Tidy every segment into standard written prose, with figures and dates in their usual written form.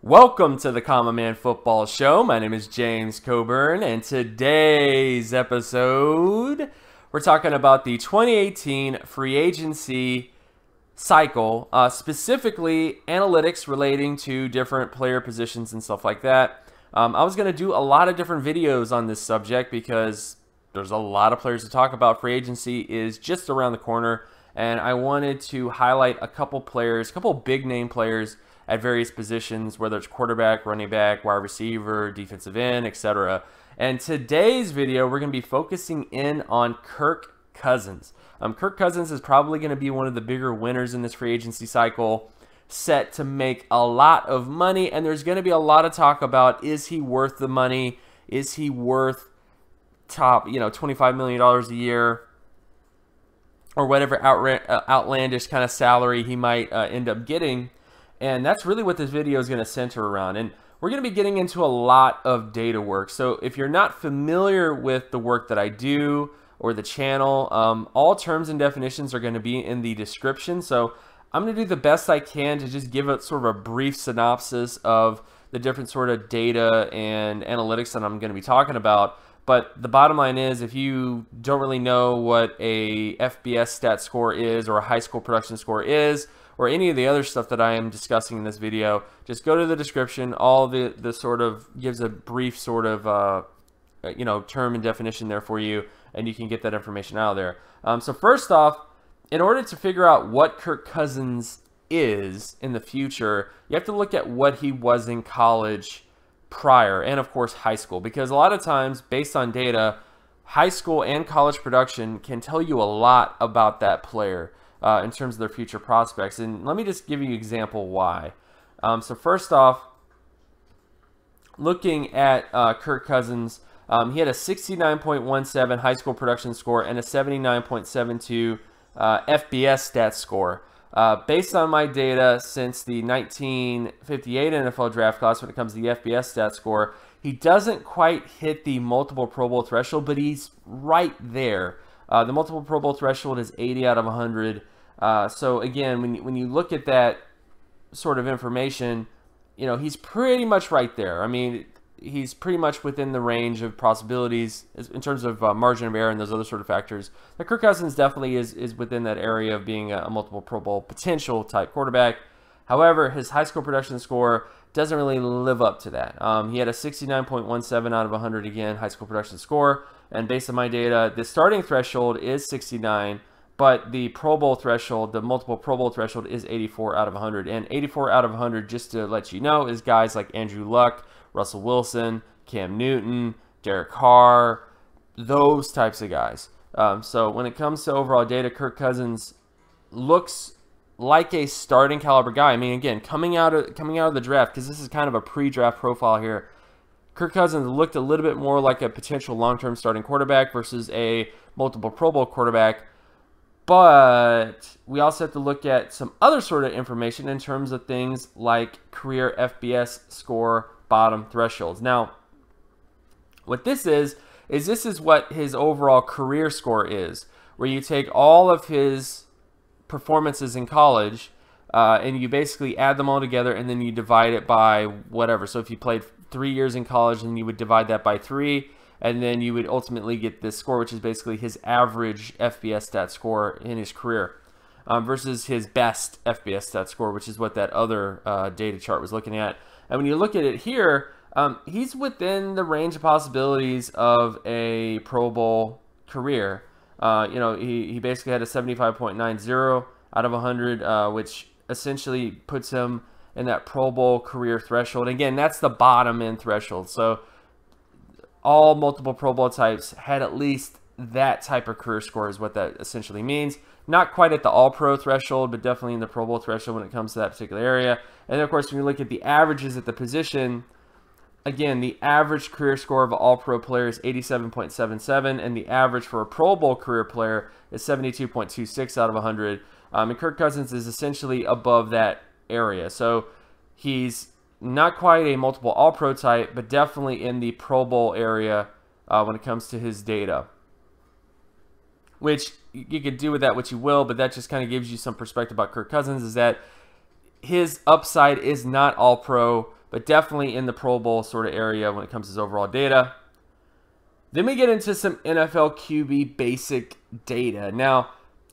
Welcome to the Common Man Football Show. My name is James Coburn, and today's episode, we're talking about the 2018 free agency cycle, specifically analytics relating to different player positions and stuff like that. I was going to do a lot of different videos on this subject because there's a lot of players to talk about. Free agency is just around the corner, and I wanted to highlight a couple players, a couple big name players at various positions, whether it's quarterback, running back, wide receiver, defensive end, etc. And today's video, we're going to be focusing in on Kirk Cousins. Kirk Cousins is probably going to be one of the bigger winners in this free agency cycle, set to make a lot of money, and there's going to be a lot of talk about, is he worth the money? Is he worth top, $25 million a year? Or whatever outlandish kind of salary he might end up getting. And that's really what this video is going to center around. And we're going to be getting into a lot of data work. So if you're not familiar with the work that I do or the channel, all terms and definitions are going to be in the description. So I'm going to do the best I can to just give it sort of a brief synopsis of the different sort of data and analytics that I'm going to be talking about. But the bottom line is, if you don't really know what a FBS Stat Score is or a high school production score is, or any of the other stuff that I am discussing in this video, just go to the description. All the sort of gives a brief sort of term and definition there for you, and you can get that information out of there. So first off, in order to figure out what Kirk Cousins is in the future, you have to look at what he was in college prior, and of course high school, because a lot of times, based on data, high school and college production can tell you a lot about that player in terms of their future prospects. And let me just give you an example why. So first off, looking at Kirk Cousins, he had a 69.17 high school production score and a 79.72 FBS Stat Score. Based on my data since the 1958 NFL draft class, when it comes to the FBS Stat Score, he doesn't quite hit the multiple Pro Bowl threshold, but he's right there. The multiple Pro Bowl threshold is 80 out of 100. So again, when you look at that sort of information, he's pretty much right there. I mean, he's pretty much within the range of possibilities in terms of margin of error and those other sort of factors. Now, Kirk Cousins definitely is within that area of being a multiple Pro Bowl potential type quarterback. However, his high school production score doesn't really live up to that. He had a 69.17 out of 100 again, high school production score. And based on my data, the starting threshold is 69, but the Pro Bowl threshold, the multiple Pro Bowl threshold, is 84 out of 100. And 84 out of 100, just to let you know, is guys like Andrew Luck, Russell Wilson, Cam Newton, Derek Carr, those types of guys. So when it comes to overall data, Kirk Cousins looks like a starting caliber guy. I mean, again, coming out of the draft, because this is kind of a pre-draft profile here, Kirk Cousins looked a little bit more like a potential long-term starting quarterback versus a multiple Pro Bowl quarterback. But we also have to look at some other sort of information in terms of things like career FBS score bottom thresholds. Now, what this is this is what his overall career score is, where you take all of his performances in college and you basically add them all together, and then you divide it by whatever. So if you played 3 years in college, then you would divide that by 3, and then you would ultimately get this score, which is basically his average FBS stat score in his career versus his best FBS stat score, which is what that other data chart was looking at. And when you look at it here, he's within the range of possibilities of a Pro Bowl career. He basically had a 75.90 out of 100, which essentially puts him in that Pro Bowl career threshold. Again, that's the bottom end threshold. So all multiple Pro Bowl types had at least that type of career score is what that essentially means. Not quite at the All-Pro threshold, but definitely in the Pro Bowl threshold when it comes to that particular area. And then, of course, when you look at the averages at the position, again, the average career score of an All-Pro player is 87.77, and the average for a Pro Bowl career player is 72.26 out of 100. And Kirk Cousins is essentially above that area. So he's not quite a multiple All-Pro type, but definitely in the Pro Bowl area when it comes to his data. Which you could do with that what you will, but that just kind of gives you some perspective about Kirk Cousins, is that his upside is not all pro, but definitely in the Pro Bowl sort of area when it comes to his overall data. Then we get into some NFL QB basic data. Now,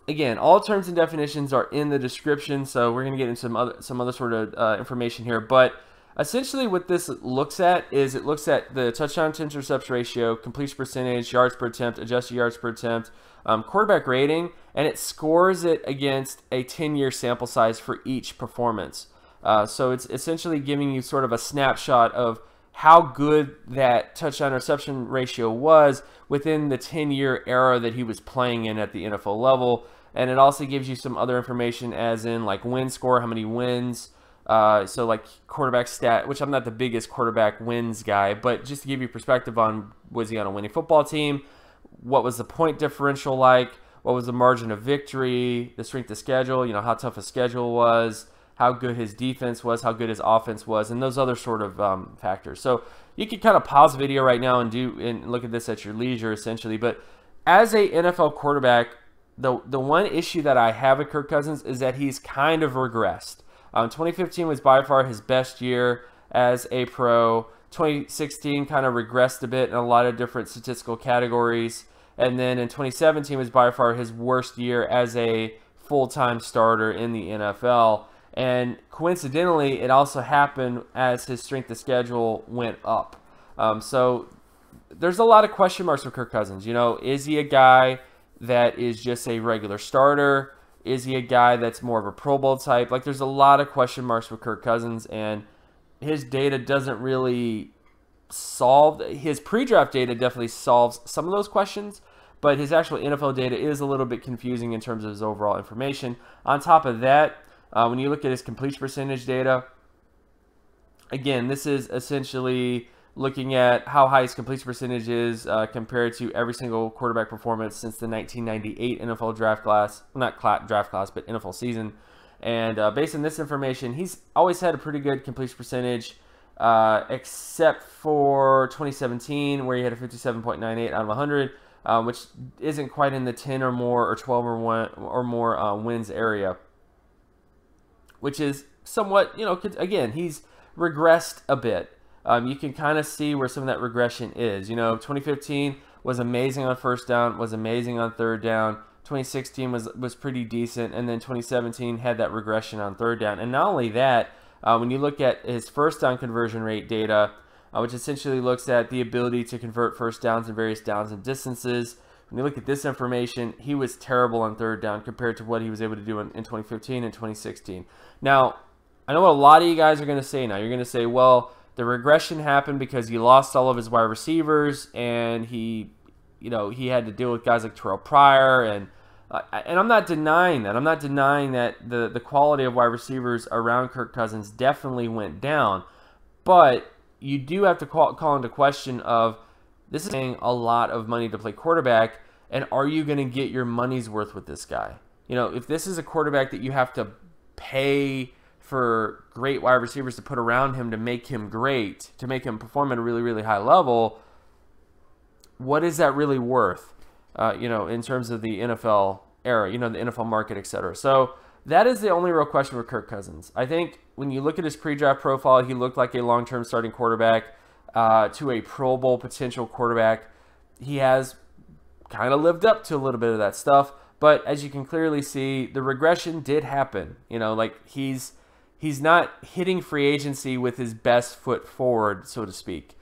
again, all terms and definitions are in the description, so we're going to get into some other sort of information here. But essentially what this looks at is it looks at the touchdown to interception ratio, completion percentage, yards per attempt, adjusted yards per attempt, quarterback rating, and it scores it against a 10-year sample size for each performance. So it's essentially giving you sort of a snapshot of how good that touchdown interception ratio was within the 10-year era that he was playing in at the NFL level. And it also gives you some other information as in like win score, how many wins. So like quarterback stat, which I'm not the biggest quarterback wins guy, but just to give you perspective on, was he on a winning football team? What was the point differential like? What was the margin of victory? The strength of schedule, how tough his schedule was, how good his defense was, how good his offense was, and those other sort of factors. So you can kind of pause the video right now and look at this at your leisure, essentially. But as a NFL quarterback, the one issue that I have with Kirk Cousins is that he's kind of regressed. 2015 was by far his best year as a pro. 2016 kind of regressed a bit in a lot of different statistical categories. And then in 2017 was by far his worst year as a full-time starter in the NFL. And coincidentally, it also happened as his strength of schedule went up. So there's a lot of question marks with Kirk Cousins. Is he a guy that is just a regular starter? Is he a guy that's more of a Pro Bowl type? Like, there's a lot of question marks with Kirk Cousins, and his data doesn't really solve. His pre-draft data definitely solves some of those questions, but his actual NFL data is a little bit confusing in terms of his overall information. On top of that, when you look at his completion percentage data, again, this is essentially looking at how high his completion percentage is compared to every single quarterback performance since the 1998 NFL draft class. Well, not draft class, but NFL season. And based on this information, he's always had a pretty good completion percentage, except for 2017, where he had a 57.98 out of 100, which isn't quite in the 10 or more or 12 or more wins area, which is somewhat, again, he's regressed a bit. You can kind of see where some of that regression is. 2015 was amazing on first down, was amazing on third down. 2016 was pretty decent, and then 2017 had that regression on third down. And not only that, when you look at his first down conversion rate data, which essentially looks at the ability to convert first downs in various downs and distances, when you look at this information, he was terrible on third down compared to what he was able to do in 2015 and 2016. Now, I know what a lot of you guys are going to say now. You're going to say, well, the regression happened because he lost all of his wide receivers, and he had to deal with guys like Terrell Pryor, and I'm not denying that. I'm not denying that the quality of wide receivers around Kirk Cousins definitely went down, but you do have to call into question of, this is paying a lot of money to play quarterback, and are you going to get your money's worth with this guy? If this is a quarterback that you have to pay for great wide receivers to put around him to make him great, to make him perform at a really, really high level, what is that really worth, in terms of the NFL era, the NFL market, etc. So that is the only real question with Kirk Cousins. I think when you look at his pre-draft profile, he looked like a long-term starting quarterback to a Pro Bowl potential quarterback. He has kind of lived up to a little bit of that stuff, but as you can clearly see, the regression did happen. He's not hitting free agency with his best foot forward, so to speak.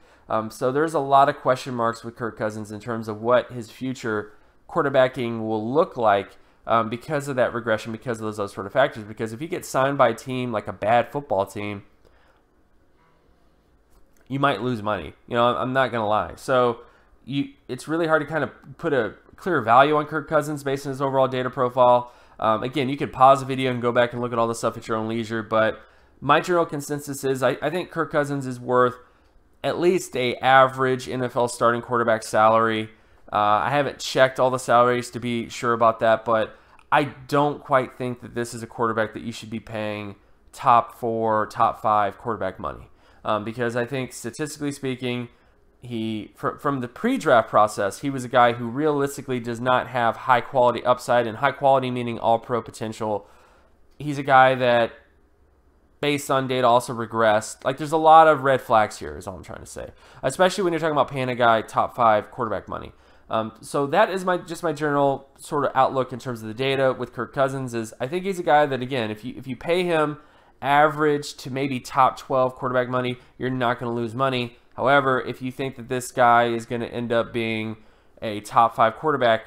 So there's a lot of question marks with Kirk Cousins in terms of what his future quarterbacking will look like because of that regression, because of those other sort of factors. Because if he gets signed by a team like a bad football team, you might lose money. I'm not going to lie. So it's really hard to kind of put a clear value on Kirk Cousins based on his overall data profile. Again, you could pause the video and go back and look at all this stuff at your own leisure, but my general consensus is I think Kirk Cousins is worth at least an average NFL starting quarterback salary. I haven't checked all the salaries to be sure about that, but I don't quite think that this is a quarterback that you should be paying top 4, top 5 quarterback money. Because I think statistically speaking, from the pre-draft process, he was a guy who realistically does not have high-quality upside, and high quality meaning all-pro potential. He's a guy that based on data also regressed. Like, there's a lot of red flags here is all I'm trying to say, especially when you're talking about paying a guy top 5 quarterback money. So that is just my general sort of outlook in terms of the data with Kirk Cousins. Is I think he's a guy that, again, if you pay him average to maybe top 12 quarterback money, you're not going to lose money. However, if you think that this guy is going to end up being a top 5 quarterback,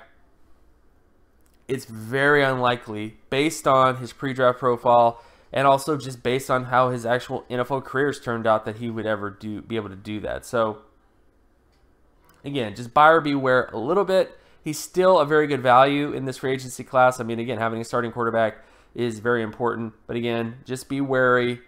it's very unlikely based on his pre-draft profile and also just based on how his actual NFL careers turned out that he would ever be able to do that. So again, just buyer beware a little bit. He's still a very good value in this free agency class. I mean, again, having a starting quarterback is very important. But again, just be wary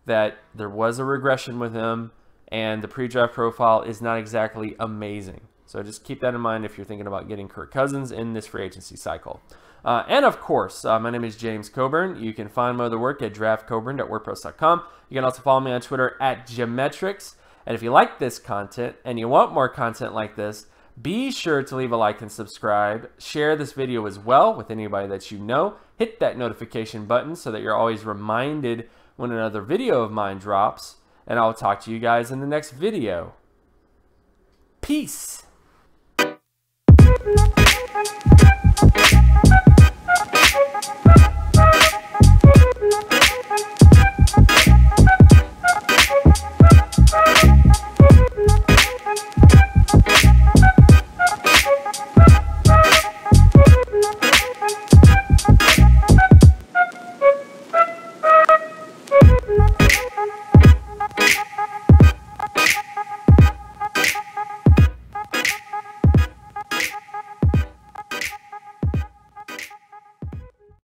that there was a regression with him and the pre-draft profile is not exactly amazing. So just keep that in mind if you're thinking about getting Kirk Cousins in this free agency cycle. And of course, my name is James Coburn. You can find my other work at draftcoburn.wordpress.com. You can also follow me on Twitter at Geometrics. And if you like this content and you want more content like this, be sure to leave a like and subscribe. Share this video as well with anybody that you know. Hit that notification button so that you're always reminded when another video of mine drops. And I'll talk to you guys in the next video. Peace.